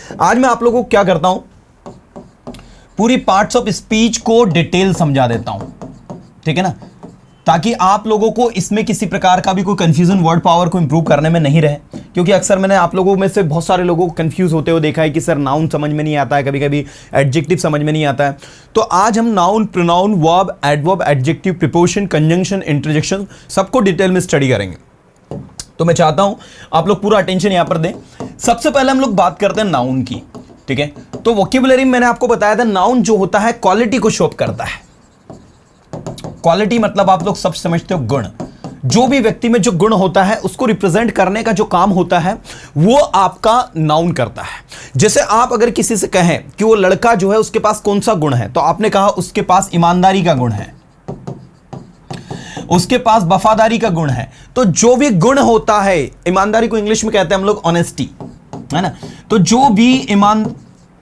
आज मैं आप लोगों को क्या करता हूं, पूरी पार्ट्स ऑफ स्पीच को डिटेल समझा देता हूं, ठीक है ना, ताकि आप लोगों को इसमें किसी प्रकार का भी कोई कंफ्यूजन वर्ड पावर को इंप्रूव करने में नहीं रहे। क्योंकि अक्सर मैंने आप लोगों में से बहुत सारे लोगों को कंफ्यूज होते हुए देखा है कि सर नाउन समझ में नहीं आता है, कभी कभी एडजेक्टिव समझ में नहीं आता है। तो आज हम noun, pronoun, verb, adverb, adjective, preposition, conjunction, interjection सबको डिटेल में स्टडी करेंगे। तो मैं चाहता हूं आप लोग पूरा अटेंशन यहां पर दें। सबसे पहले हम लोग बात करते हैं नाउन की, ठीक है। तो वोकैबुलरी में मैंने आपको बताया था, नाउन जो होता है क्वालिटी को शो करता है। क्वालिटी मतलब आप लोग सब समझते हो गुण। जो भी व्यक्ति में जो गुण होता है उसको रिप्रेजेंट करने का जो काम होता है वो आपका नाउन करता है। जैसे आप अगर किसी से कहें कि वो लड़का जो है उसके पास कौन सा गुण है, तो आपने कहा उसके पास ईमानदारी का गुण है, उसके पास वफादारी का गुण है। तो जो भी गुण होता है, ईमानदारी को इंग्लिश में कहते हैं हम लोग ऑनेस्टी, है ना। तो जो भी ईमान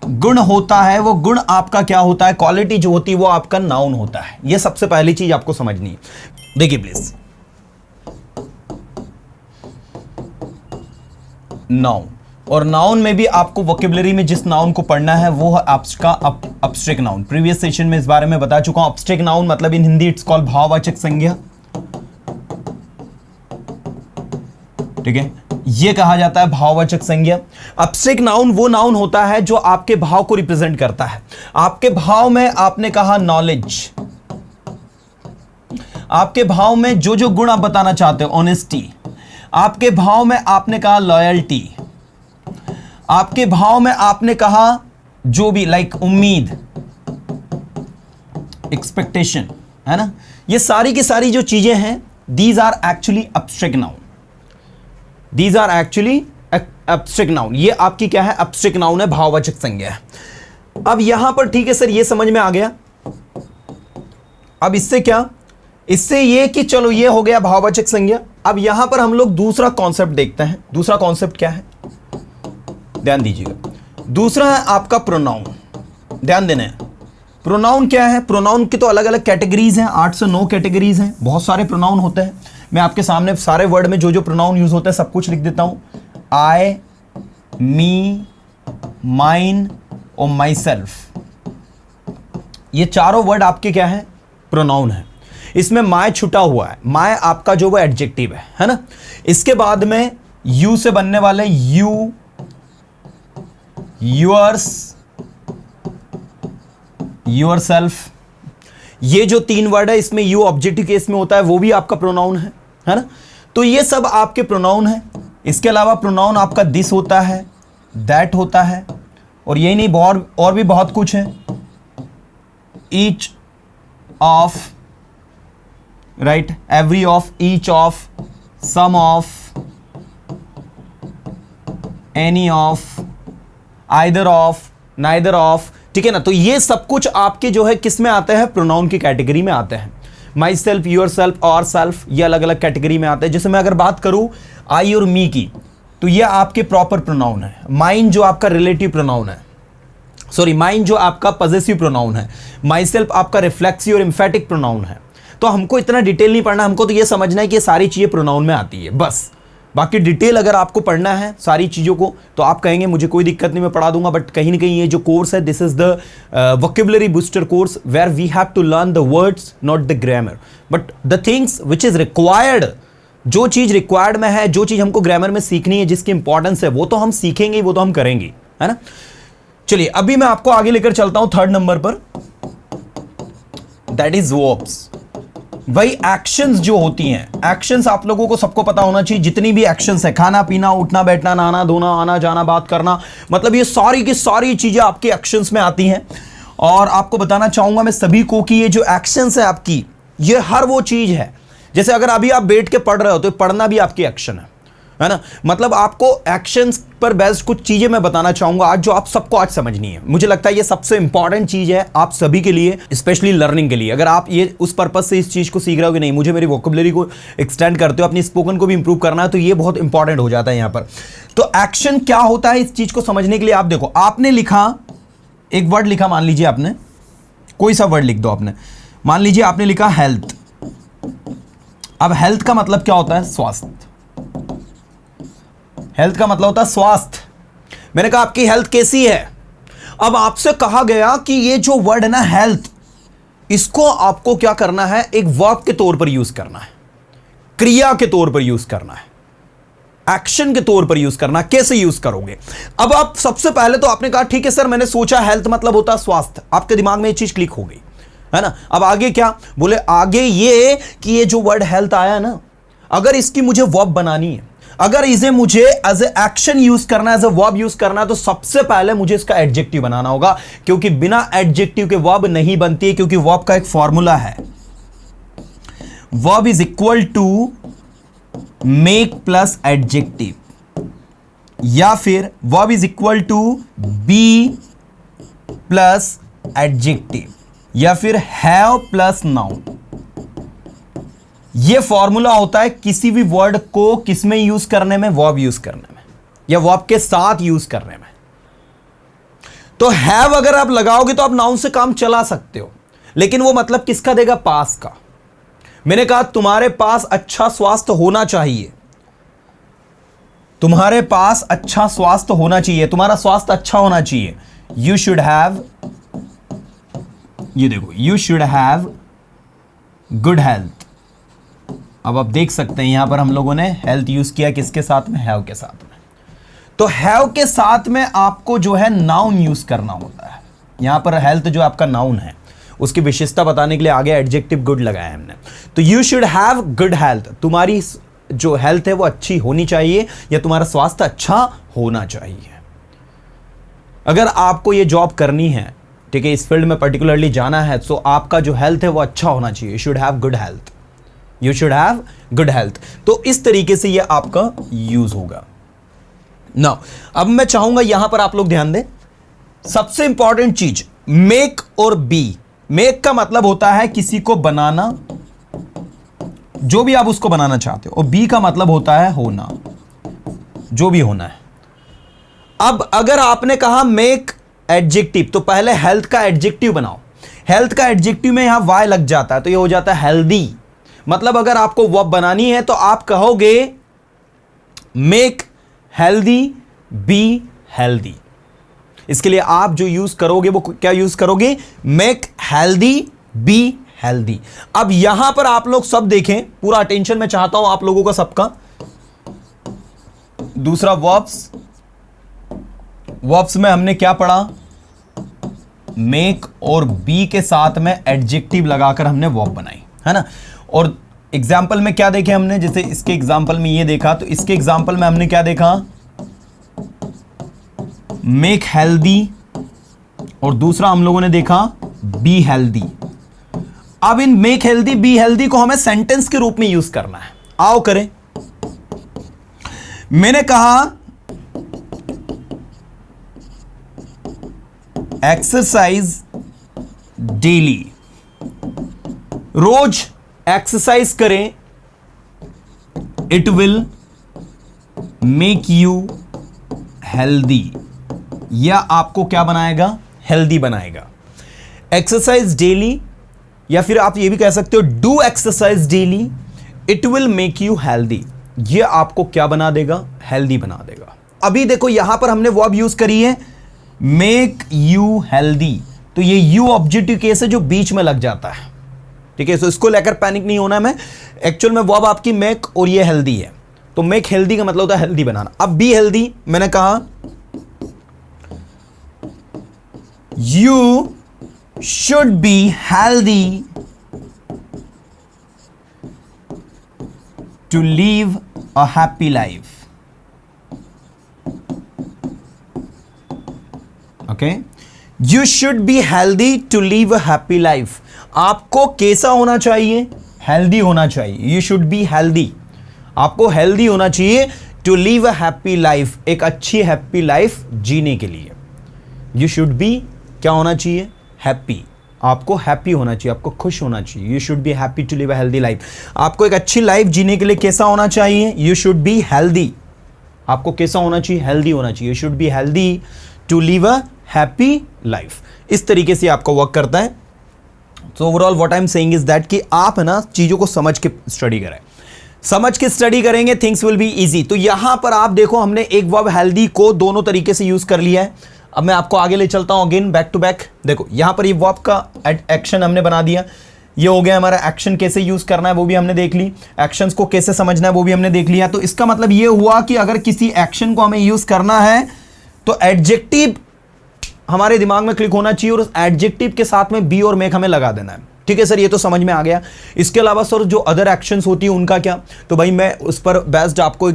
गुण होता है वो गुण आपका क्या होता है, क्वालिटी जो होती है वो आपका नाउन होता है। ये सबसे पहली चीज आपको समझनी है। देखिए प्लीज, नाउन, और नाउन में भी आपको वोकैबुलरी में जिस नाउन को पढ़ना है वो है आपका अब्स्ट्रैक्ट नाउन। प्रीवियस सेशन में इस बारे में बता चुका हूं। अब्स्ट्रैक्ट नाउन मतलब इन हिंदी इट्स कॉल्ड भाववाचक संज्ञा, ठीक है, ये कहा जाता है भाववाचक संज्ञा। अब्स्ट्रैक्ट नाउन वो नाउन होता है जो आपके भाव को रिप्रेजेंट करता है। आपके भाव में आपने कहा नॉलेज, आपके भाव में जो जो गुण आप बताना चाहते हो, ऑनेस्टी, आपके भाव में आपने कहा लॉयल्टी, आपके भाव में आपने कहा जो भी लाइक उम्मीद, एक्सपेक्टेशन, है ना। ये सारी की सारी जो चीजें हैं, these are actually abstract noun, these are actually abstract noun. ये आपकी क्या है, अब्स्ट्रैक्ट नाउन है, भाववाचक संज्ञा है। अब यहां पर ठीक है सर, ये समझ में आ गया। अब इससे क्या, इससे ये कि चलो ये हो गया भाववाचक संज्ञा। अब यहां पर हम लोग दूसरा कॉन्सेप्ट देखते हैं। दूसरा कॉन्सेप्ट क्या है, ध्यान दीजिएगा। दूसरा है आपका प्रोनाउन। ध्यान देना है, प्रोनाउन क्या है। प्रोनाउन की तो अलग अलग कैटेगरीज हैं, 8 से 9 कैटेगरीज हैं। बहुत सारे प्रोनाउन होते हैं। मैं आपके सामने सारे वर्ड में जो जो प्रोनाउन यूज होता है सब कुछ लिख देता हूं। आई, मी, माइन और माई सेल्फ, ये चारों वर्ड आपके क्या है, प्रोनाउन है। इसमें माय छुटा हुआ है। माय आपका जो वो एडजेक्टिव है ना। इसके बाद में यू से बनने वाले यू, योर्स, योर सेल्फ, ये जो 3 वर्ड है इसमें यू ऑब्जेक्टिव केस में होता है, वो भी आपका प्रोनाउन है ना। तो ये सब आपके प्रोनाउन है। इसके अलावा प्रोनाउन आपका दिस होता है, दैट होता है, और यही नहीं और भी बहुत कुछ है। Each of, right, every of, each of, some of, any of, either of, neither of, ठीक है ना। तो ये सब कुछ आपके जो है किस में आते हैं, प्रोनाउन की कैटेगरी में आते हैं। माई सेल्फ, यूर सेल्फ, और सेल्फ, ये अलग अलग कैटेगरी में आते हैं। जैसे मैं अगर बात करूं आई और मी की, तो ये आपके प्रॉपर प्रोनाउन है। माइन जो आपका रिलेटिव प्रोनाउन है, सॉरी, माइन जो आपका पॉजेसिव प्रोनाउन है। माई सेल्फ आपका रिफ्लेक्सिव और एम्फेटिक प्रोनाउन है। तो हमको इतना डिटेल नहीं पढ़ना, हमको तो ये समझना है कि ये सारी चीजें प्रोनाउन में आती है, बस। बाकी डिटेल अगर आपको पढ़ना है सारी चीज़ों को, तो आप कहेंगे मुझे कोई दिक्कत नहीं, मैं पढ़ा दूंगा। बट कहीं ना कहीं ये जो कोर्स है, this is the vocabulary booster course where we have to learn the words, not the grammar, but the things which is required. जो चीज़ रिक्वायर्ड में है, जो चीज़ हमको ग्रामर में सीखनी है, जिसकी इंपॉर्टेंस है, वो तो हम सीखेंगे, वो तो हम करेंगे, है ना। चलिए अभी मैं आपको आगे लेकर चलता हूं 3rd नंबर पर, दैट इज वर्ब्स। भाई एक्शंस जो होती हैं, एक्शंस आप लोगों को सबको पता होना चाहिए। जितनी भी एक्शंस है, खाना पीना, उठना बैठना, नहाना धोना, आना जाना, बात करना, मतलब ये सारी की सारी चीजें आपके एक्शंस में आती हैं। और आपको बताना चाहूंगा मैं सभी को कि ये जो एक्शंस है आपकी, ये हर वो चीज है। जैसे अगर अभी आप बैठ के पढ़ रहे हो तो पढ़ना भी आपकी एक्शन है ना। मतलब आपको एक्शंस पर बेस्ड कुछ चीजें मैं बताना चाहूंगा आज, जो आप सबको आज समझनी है। मुझे लगता है ये सबसे इंपॉर्टेंट चीज है आप सभी के लिए, स्पेशली लर्निंग के लिए। अगर आप ये उस पर्पज से इस चीज को सीख रहे हो कि नहीं, मुझे मेरी वोकैबुलरी को एक्सटेंड करते हो, अपनी स्पोकन को भी इंप्रूव करना है, तो ये बहुत इंपॉर्टेंट हो जाता है यहाँ पर। तो एक्शन क्या होता है, इस चीज को समझने के लिए आप देखो, आपने लिखा एक वर्ड लिखा, मान लीजिए आपने कोई सा वर्ड लिख दो आपने, मान लीजिए आपने लिखा हेल्थ। अब हेल्थ का मतलब क्या होता है, स्वास्थ्य। हेल्थ का मतलब होता है स्वास्थ्य। मैंने कहा आपकी हेल्थ कैसी है। अब आपसे कहा गया कि ये जो वर्ड है ना हेल्थ, इसको आपको क्या करना है, एक वर्ब के तौर पर यूज करना है, क्रिया के तौर पर यूज करना है, एक्शन के तौर पर यूज करना। कैसे यूज करोगे? अब आप सबसे पहले तो आपने कहा ठीक है सर, मैंने सोचा हेल्थ मतलब होता है स्वास्थ्य, आपके दिमाग में ये चीज क्लिक हो गई है ना। अब आगे क्या बोले? आगे ये कि ये जो वर्ड हेल्थ आया ना, अगर इसकी मुझे वर्ब बनानी है, अगर इसे मुझे एज ए एक्शन यूज करना है, एज ए वर्ब यूज करना है, तो सबसे पहले मुझे इसका एडजेक्टिव बनाना होगा, क्योंकि बिना एडजेक्टिव के वर्ब नहीं बनती है, क्योंकि वर्ब का एक फॉर्मूला है, verb is equal to make plus adjective, या फिर verb is equal to be plus adjective, या फिर हैव प्लस नाउन। यह फॉर्मूला होता है किसी भी वर्ड को किस में यूज करने में, वर्ब यूज करने में, या वर्ब के साथ यूज करने में। तो हैव अगर आप लगाओगे तो आप नाउन से काम चला सकते हो, लेकिन वो मतलब किसका देगा? पास का। मैंने कहा तुम्हारे पास अच्छा स्वास्थ्य होना चाहिए, तुम्हारे पास अच्छा स्वास्थ्य होना चाहिए, तुम्हारा स्वास्थ्य अच्छा होना चाहिए। यू शुड हैव, ये देखो, you should have good health. अब आप देख सकते हैं यहां पर हम लोगों ने हेल्थ यूज किया किसके साथ में? हैव के साथ में। तो हैव के साथ में आपको जो है नाउन यूज करना होता है। यहां पर हेल्थ जो आपका नाउन है, उसकी विशेषता बताने के लिए आगे एडजेक्टिव गुड लगाया है हमने। तो you should have good health, तुम्हारी जो हेल्थ है वो अच्छी होनी चाहिए, या तुम्हारा स्वास्थ्य अच्छा होना चाहिए। अगर आपको ये जॉब करनी है, ठीक है, इस फील्ड में पर्टिकुलरली जाना है, तो आपका जो हेल्थ है वो अच्छा होना चाहिए। You should have good health, you should have good health. तो इस तरीके से ये आपका यूज होगा ना। अब मैं चाहूंगा यहां पर आप लोग ध्यान दें, सबसे इंपॉर्टेंट चीज मेक और बी। मेक का मतलब होता है किसी को बनाना, जो भी आप उसको बनाना चाहते हो, और बी का मतलब होता है होना, जो भी होना है। अब अगर आपने कहा मेक एडजेक्टिव, तो पहले हेल्थ का एडजेक्टिव बनाओ। हेल्थ का एडजेक्टिव में यहां वाई लग जाता है, तो ये हो जाता है हेल्दी। मतलब अगर आपको वर्ब बनानी है तो आप कहोगे मेक हेल्दी बी हेल्दी। इसके लिए आप जो यूज करोगे वो क्या यूज करोगे? Make healthy be healthy. अब यहां पर आप लोग सब देखें, पूरा अटेंशन मैं चाहता हूं आप लोगों का सबका। दूसरा वर्ब्स, वर्ब्स में हमने क्या पढ़ा? मेक और बी के साथ में एडजेक्टिव लगाकर हमने वर्ब बनाई, है ना। और एग्जाम्पल में क्या देखे हमने? जैसे इसके एग्जाम्पल में ये देखा, तो इसके एग्जाम्पल में हमने क्या देखा? मेक हेल्दी, और दूसरा हम लोगों ने देखा बी हेल्दी। अब in make healthy be healthy को हमें सेंटेंस के रूप में यूज करना है। आओ करें। मैंने कहा एक्सरसाइज डेली, रोज एक्सरसाइज करें, it will make you healthy. या आपको क्या बनाएगा? हेल्दी बनाएगा। एक्सरसाइज डेली, या फिर आप ये भी कह सकते हो do exercise daily, it will make you healthy. ये आपको क्या बना देगा? हेल्दी बना देगा। अभी देखो यहां पर हमने वर्ब यूज करी है मेक यू हेल्दी, तो ये यू ऑब्जेक्टिव केस है जो बीच में लग जाता है, ठीक है। तो इसको लेकर पैनिक नहीं होना है। मैं एक्चुअल में वर्ब आपकी मेक और ये हेल्दी है, तो मेक हेल्दी का मतलब होता है हेल्दी बनाना। अब बी हेल्दी, मैंने कहा you should be healthy to live a happy life. Okay, you should be healthy to live a happy life. आपको कैसा होना चाहिए? हेल्दी होना चाहिए। यू शुड बी हेल्दी, आपको हेल्दी होना चाहिए to live a happy life, एक अच्छी हैप्पी लाइफ जीने के लिए। यू शुड बी क्या होना चाहिए? हैप्पी। आपको हैप्पी होना चाहिए, आपको खुश होना चाहिए। You should be happy to live a healthy life. आपको एक अच्छी लाइफ जीने के लिए कैसा होना चाहिए? You should be healthy. आपको कैसा होना चाहिए? हेल्दी होना चाहिए। You should be healthy to live a happy life. इस तरीके से आपका वर्क करता है। तो overall what I am saying is that कि आप है ना चीज़ों को समझ के स्टडी करें। समझ के स्टडी करेंगे, थिंग्स विल बी इजी। तो यहां पर आप देखो, हमने एक वर्ब हेल्दी को दोनों तरीके से यूज कर लिया है। अब मैं आपको आगे ले चलता हूं अगेन बैक टू बैक। देखो यहां पर ये वर्ब का एक्शन हमने बना दिया, ये हो गया हमारा। एक्शन कैसे यूज करना है वो भी हमने देख ली, एक्शंस को कैसे समझना है वो भी हमने देख लिया। तो इसका मतलब ये हुआ कि अगर किसी एक्शन को हमें यूज करना है तो एडजेक्टिव हमारे दिमाग में क्लिक होना चाहिए और उस एडजेक्टिव के साथ में बी और मेक हमें लगा देना है। ठीक है सर, ये तो समझ में आ गया। इसके अलावा सर जो अदर एक्शंस होती है उनका क्या? तो भाई मैं उस पर बेस्ड आपको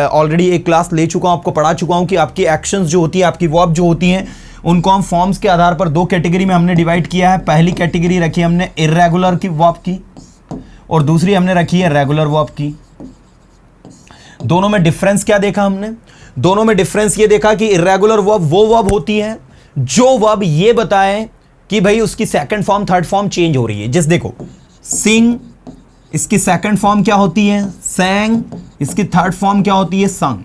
ऑलरेडी एक क्लास ले चुका हूं, आपको पढ़ा चुका हूं कि आपकी एक्शंस जो होती है, आपकी वर्ब जो होती हैं, उनको हम फॉर्म्स के आधार पर दो कैटेगरी में हमने डिवाइड किया है। पहली कैटेगरी रखी हमने इर्रेगुलर की वर्ब की और दूसरी हमने रखी है रेगुलर वर्ब की। दोनों में डिफरेंस क्या देखा हमने? दोनों में डिफरेंस ये देखा कि इर्रेगुलर वर्ब वो वर्ब होती है जो वर्ब ये बताए कि भाई उसकी second form third form change हो रही है। जैसे देखो सिंग, इसकी सेकंड फॉर्म क्या होती है? सैंग, इसकी थर्ड फॉर्म क्या होती है? संग।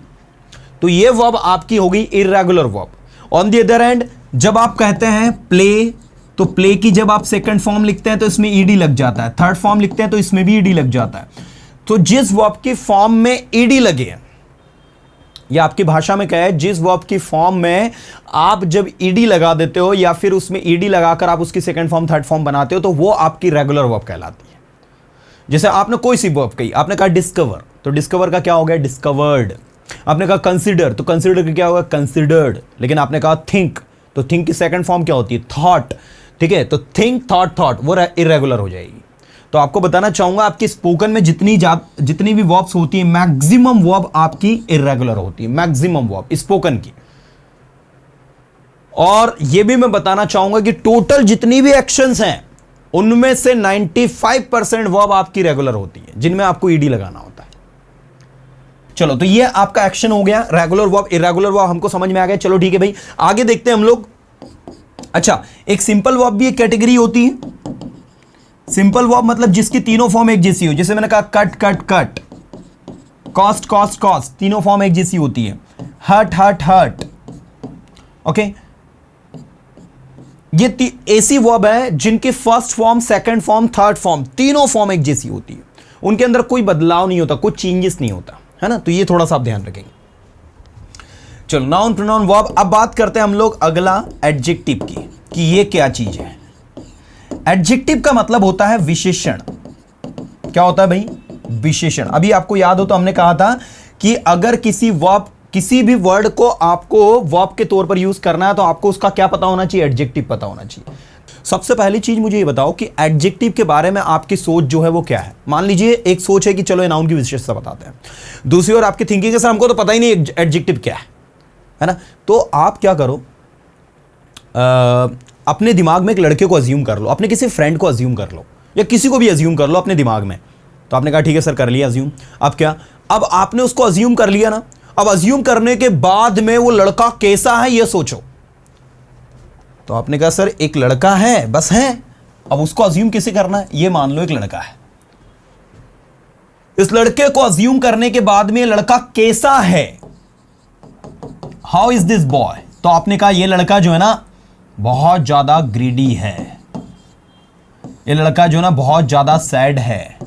तो ये वर्ब आपकी हो गई irregular verb. On the other hand जब आप कहते हैं प्ले, तो प्ले की जब आप सेकंड फॉर्म लिखते हैं तो इसमें ईडी लग जाता है, थर्ड फॉर्म लिखते हैं तो इसमें भी ईडी लग जाता है। तो जिस वर्ब की फॉर्म में ईडी लगे, या आपकी भाषा में क्या है, जिस वर्ब की फॉर्म में आप जब ईडी लगा देते हो या फिर उसमें ईडी लगाकर आप उसकी सेकंड फॉर्म थर्ड फॉर्म बनाते हो तो वो आपकी रेगुलर वर्ब कहलाती है। जैसे आपने कोई सी वर्ब कही, आपने कहा डिस्कवर, तो डिस्कवर का क्या हो गया? डिस्कवर्ड। आपने कहा कंसिडर, तो कंसिडर का क्या होगा? कंसिडर्ड। लेकिन आपने कहा थिंक, तो थिंक की सेकंड फॉर्म क्या होती है? थॉट। ठीक है, तो थिंक थॉट थॉट वो इरेगुलर हो जाएगी। तो आपको बताना चाहूंगा आपकी स्पोकन में जितनी भी वर्ब्स होती है, मैक्सिमम वर्ब आपकी इरेगुलर होती है, मैक्सिमम वर्ब स्पोकन की। और यह भी मैं बताना चाहूंगा कि टोटल जितनी भी एक्शंस हैं उनमें से 95% वर्ब आपकी रेगुलर होती है, जिनमें आपको ईडी लगाना होता है। चलो, तो ये आपका एक्शन हो गया, रेगुलर वर्ब इरेगुलर वर्ब हमको समझ में आ गया। चलो ठीक है भाई, आगे देखते हैं हम लोग। अच्छा, एक सिंपल वर्ब भी एक कैटेगरी होती है। सिंपल वर्ब मतलब जिसकी तीनों फॉर्म एक जैसी हो। जैसे मैंने कहा cut cut cut, cost cost cost, तीनों फॉर्म एक जैसी होती है। Hurt hurt hurt. ओके, ये ऐसी वर्ब है जिनकी first form, second form, third form, तीनों फॉर्म एक जैसी होती है। उनके अंदर कोई बदलाव नहीं होता, कुछ चेंजेस नहीं होता, है ना। तो ये थोड़ा सा आप ध्यान रखेंगे। चलो, नाउन प्रोनाउन वर्ब। अब बात करते हैं हम लोग अगला एडजेक्टिव की, कि ये क्या चीज है। एडजेक्टिव का मतलब होता है विशेषण। क्या होता है भाई? विशेषण। अभी आपको याद हो तो हमने कहा था कि अगर किसी भी वर्ड को आपको वर्ब के तौर पर यूज करना है तो आपको उसका क्या पता होना चाहिए? एडजेक्टिव पता होना चाहिए। सबसे पहली चीज मुझे ये बताओ कि एडजेक्टिव के बारे में आपकी सोच जो है वो क्या है। मान लीजिए एक सोच है कि चलो ये नाउन की विशेषता बताते हैं, दूसरी ओर आपकी थिंकिंग है सर हमको तो पता ही नहीं एडजेक्टिव क्या है ना। तो आप क्या करो, अपने दिमाग में एक लड़के को अज्यूम कर लो, अपने किसी फ्रेंड को अज्यूम कर लो, या किसी को भी अज्यूम कर लो अपने दिमाग में। तो आपने कहा ठीक है सर कर लिया अज्यूम। अब क्या, अब आपने उसको अज्यूम कर लिया ना, अब अज्यूम करने के बाद में वो लड़का कैसा है ये सोचो। तो आपने कहा सर एक लड़का है, बस है। अब उसको अज्यूम किसे करना है? ये मान लो एक लड़का है। इस लड़के को अज्यूम करने के बाद में लड़का कैसा है? How is this boy? तो आपने कहा ये लड़का जो है ना बहुत ज्यादा ग्रीडी है, ये लड़का जो ना बहुत ज्यादा सैड है,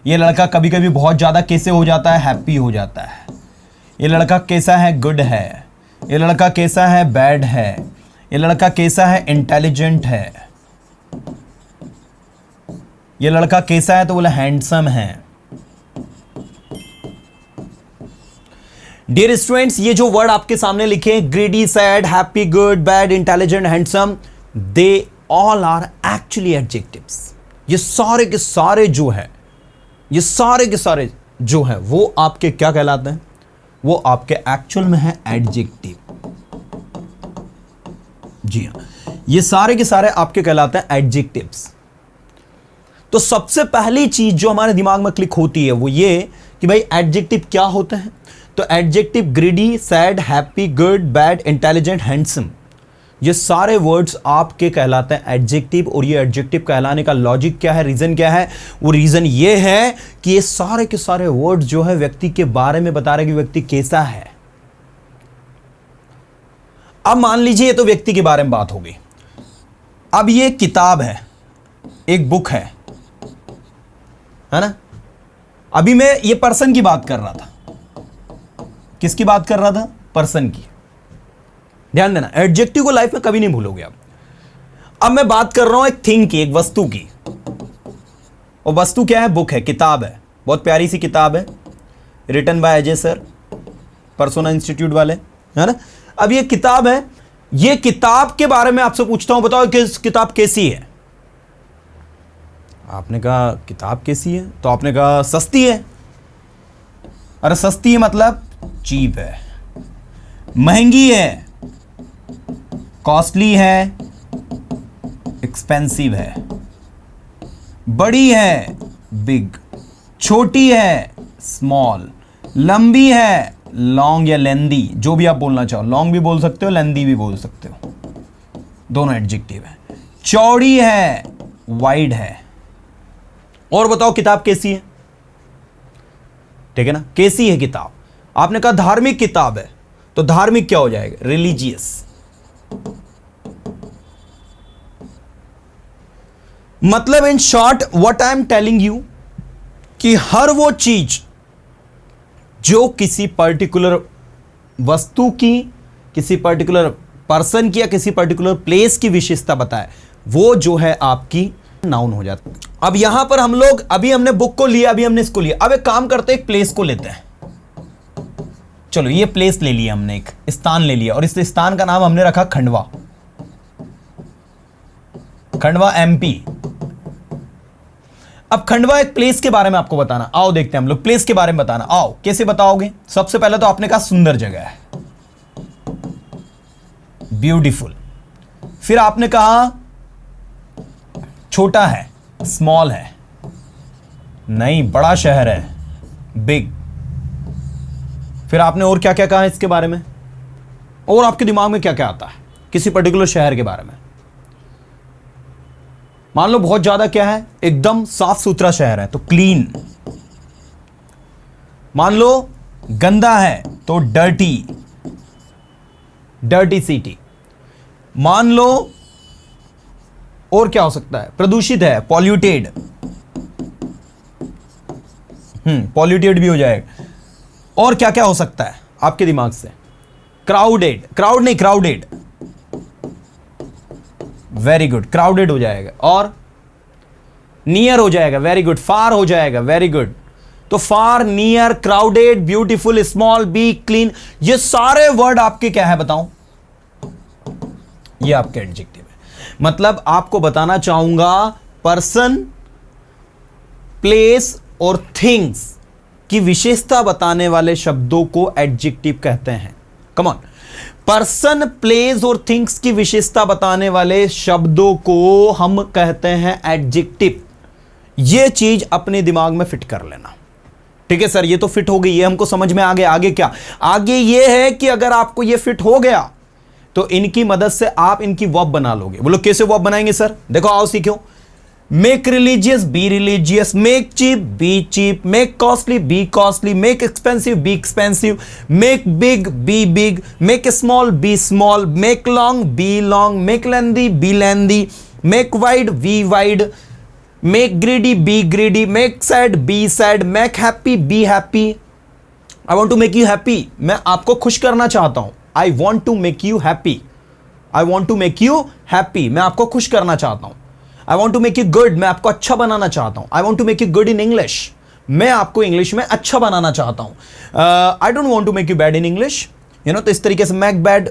ये लड़का कभी कभी बहुत ज्यादा कैसे हो जाता है? हैप्पी हो जाता है। ये लड़का कैसा है? गुड है। ये लड़का कैसा है? बैड है। ये लड़का कैसा है? इंटेलिजेंट है। ये लड़का कैसा है? तो बोला हैंडसम है। डियर स्टूडेंट्स, ये जो वर्ड आपके सामने लिखे greedy, sad, happy, good, bad, intelligent, handsome, they all are actually adjectives. ये सारे के सारे जो है, ये सारे के सारे जो है वो आपके क्या कहलाते हैं? वो आपके एक्चुअल में है एडजेक्टिव। जी हां, ये सारे के सारे आपके कहलाते हैं एडजेक्टिव्स। तो सबसे पहली चीज जो हमारे दिमाग में क्लिक होती है वो ये कि भाई एडजेक्टिव क्या होते हैं। तो adjective greedy, sad, happy, good, bad, intelligent, handsome, ये सारे वर्ड्स आपके कहलाते हैं एडजेक्टिव। और ये एडजेक्टिव कहलाने का लॉजिक क्या है, रीजन क्या है? वो रीजन ये है कि ये सारे के सारे वर्ड्स जो है व्यक्ति के बारे में बता रहे कि व्यक्ति कैसा है। अब मान लीजिए ये तो व्यक्ति के बारे में बात हो गई। अब ये किताब है, एक बुक है ना। अभी मैं ये पर्सन की बात कर रहा था, किसकी बात कर रहा था? पर्सन की। ध्यान देना, एडजेक्टिव को लाइफ में कभी नहीं भूलोगे आप। अब मैं बात कर रहा हूं एक थिंग की, एक वस्तु की। और वस्तु क्या है? बुक है, किताब है, बहुत प्यारी सी किताब है, written by Ajay sir, Persona Institute वाले, है ना। अब ये किताब है, ये किताब के बारे में आपसे पूछता हूं, बताओ कि किताब कैसी है? आपने कहा किताब कैसी है, तो आपने कहा सस्ती है। अरे सस्ती है मतलब चीप है, महंगी है, कॉस्टली है, एक्सपेंसिव है, बड़ी है, बिग, छोटी है, स्मॉल, लंबी है, लॉन्ग या लेंदी, जो भी आप बोलना चाहो, लॉन्ग भी बोल सकते हो, लेंदी भी बोल सकते हो, दोनों एडजेक्टिव है। चौड़ी है, वाइड है। और बताओ किताब कैसी है? ठीक है ना, कैसी है किताब? आपने कहा धार्मिक किताब है, तो धार्मिक क्या हो जाएगा? रिलीजियस। मतलब in short what I am telling you कि हर वो चीज जो किसी पर्टिकुलर वस्तु की, किसी पर्टिकुलर पर्सन की या किसी पर्टिकुलर प्लेस की विशेषता बताए, वो जो है आपकी नाउन हो जाता है। अब यहां पर हम लोग, अभी हमने बुक को लिया, अभी हमने इसको लिया, अब एक काम करते हैं, एक प्लेस को लेते हैं। चलो ये प्लेस ले लिया हमने, एक स्थान ले लिया, और इस स्थान का नाम हमने रखा खंडवा, खंडवा एमपी। अब खंडवा एक प्लेस के बारे में आपको बताना, आओ देखते हैं हम लोग प्लेस के बारे में बताना। आओ, कैसे बताओगे? सबसे पहले तो आपने कहा सुंदर जगह है, ब्यूटीफुल। फिर आपने कहा छोटा है, स्मॉल है, नहीं बड़ा शहर है, बिग। फिर आपने और क्या क्या कहा इसके बारे में? और आपके दिमाग में क्या क्या आता है किसी पर्टिकुलर शहर के बारे में? मान लो बहुत ज्यादा क्या है, एकदम साफ सुथरा शहर है तो क्लीन। मान लो गंदा है तो डर्टी, डर्टी सिटी। मान लो और क्या हो सकता है, प्रदूषित है, पॉल्यूटेड, पॉल्यूटेड भी हो जाएगा। और क्या क्या हो सकता है आपके दिमाग से? क्राउडेड, क्राउड नहीं, क्राउडेड, वेरी गुड, क्राउडेड हो जाएगा। और नियर हो जाएगा, वेरी गुड, फार हो जाएगा, वेरी गुड। तो far, near, crowded, beautiful, small, big, clean, ये सारे वर्ड आपके क्या है बताऊं? ये आपके एडजेक्टिव है। मतलब आपको बताना चाहूंगा पर्सन, प्लेस और थिंग्स की विशेषता बताने वाले शब्दों को एडजेक्टिव कहते हैं। कम ऑन, पर्सन, प्लेस और थिंग्स की विशेषता बताने वाले शब्दों को हम कहते हैं एडजेक्टिव। यह चीज अपने दिमाग में फिट कर लेना। ठीक है सर, ये तो फिट हो गई, ये हमको समझ में आ गया। आगे क्या? आगे ये है कि अगर आपको ये फिट हो गया तो इनकी मदद से आप इनकी वर्ब बना लोगे। बोलो कैसे वर्ब बनाएंगे सर? देखो आओ सीखो। Make religious, be religious, make cheap, be cheap, make costly, be costly, make expensive, be expensive, make big, be big, make small, be small, make long, be long, make lengthy, be lengthy, make wide, be wide, make greedy, be greedy, make sad, be sad, make happy, be happy. I want to make you happy, मैं आपको खुश करना चाहता हूं। I want to make you happy, I want to make you happy, मैं आपको खुश करना चाहता हूं। I want to make you good, मैं आपको अच्छा बनाना चाहता हूं। I want to make you good in English, मैं आपको इंग्लिश में अच्छा बनाना चाहता हूं। I don't want to make you bad in English, you know. तो इस तरीके से make bad,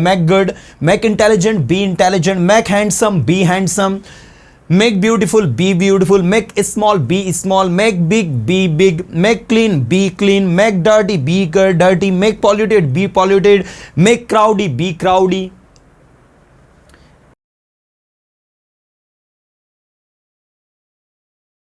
make good, make intelligent, be intelligent, make handsome, be handsome, make beautiful, be beautiful, make small, be small, make big, be big, make clean, be clean, make dirty, be dirty, make polluted, be polluted, make crowdy, be crowdy.